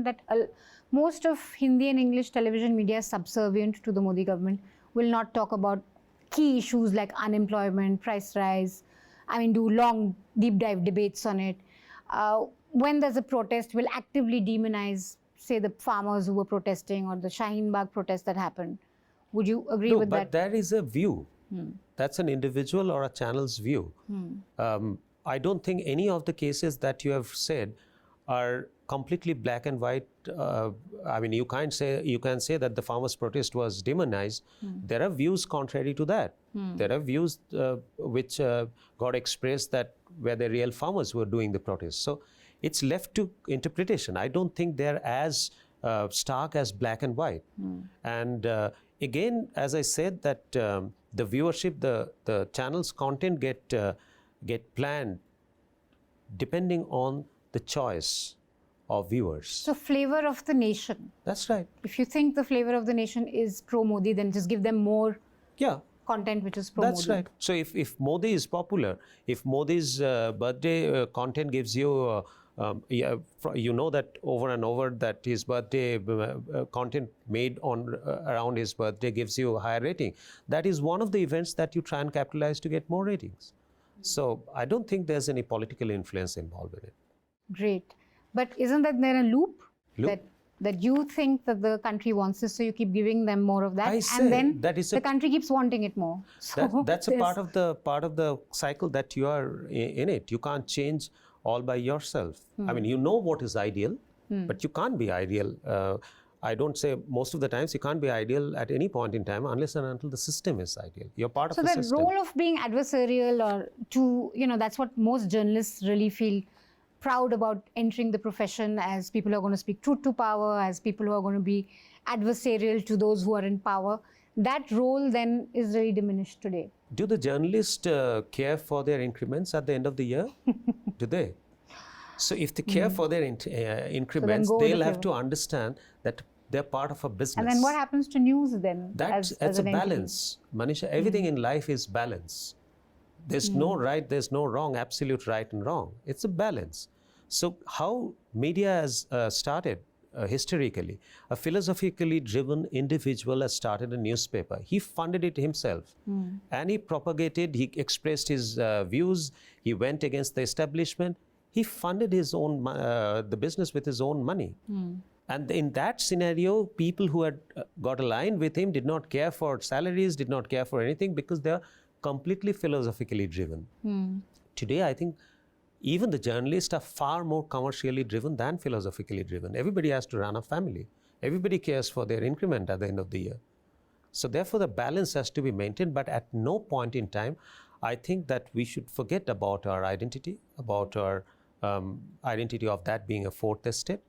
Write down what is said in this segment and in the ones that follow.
that most of Hindi and English television media is subservient to the Modi government, will not talk about key issues like unemployment, price rise, do long deep dive debates on it. When there's a protest, will actively demonize, say, the farmers who were protesting or the Shaheen Bagh protest that happened. Would you agree with that? No, but that is a view. That's an individual or a channel's view. I don't think any of the cases that you have said are completely black and white. You can say that the farmers' protest was demonized. There are views contrary to that. There are views which got expressed that where the real farmers were doing the protest. So it's left to interpretation. I don't think they're as stark as black and white. And again, as I said, that the viewership, the channel's content get planned depending on the choice of viewers. So flavor of the nation. That's right. If you think the flavor of the nation is pro-Modi, then just give them more content which is pro-Modi. That's right. So if Modi is popular, if Modi's birthday content gives you, you know that over and over that his birthday content made on around his birthday gives you a higher rating. That is one of the events that you try and capitalize to get more ratings. So I don't think there's any political influence involved in it. Great. But isn't that there a loop? That you think that the country wants this, so you keep giving them more of that, and then the country keeps wanting it more. So that's a part of the cycle that you are in it. You can't change all by yourself. You know what is ideal, but you can't be ideal. I don't say most of the times you can't be ideal at any point in time unless and until the system is ideal. You're part of the system. So the role of being adversarial that's what most journalists really feel proud about entering the profession, as people who are going to speak truth to power, as people who are going to be adversarial to those who are in power. That role then is really diminished today. Do the journalists care for their increments at the end of the year? Do they? So if they care for their increments, they'll have to understand that they're part of a business. And then what happens to news then? That's a balance. Manisha, everything in life is balance. There's no right, there's no wrong, absolute right and wrong. It's a balance. So how media has started historically, a philosophically driven individual has started a newspaper. He funded it himself and he propagated, he expressed his views, he went against the establishment. He funded his own, the business with his own money. And in that scenario, people who had got aligned with him did not care for salaries, did not care for anything because they're completely philosophically driven. Today, I think even the journalists are far more commercially driven than philosophically driven. Everybody has to run a family. Everybody cares for their increment at the end of the year. So therefore, the balance has to be maintained, but at no point in time, I think that we should forget about our identity, about our identity of that being a fourth estate.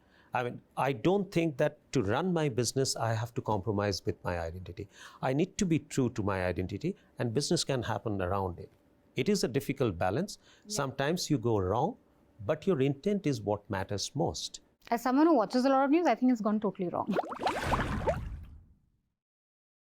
I don't think that to run my business, I have to compromise with my identity. I need to be true to my identity, and business can happen around it. It is a difficult balance. Sometimes you go wrong, but your intent is what matters most. As someone who watches a lot of news, I think it's gone totally wrong.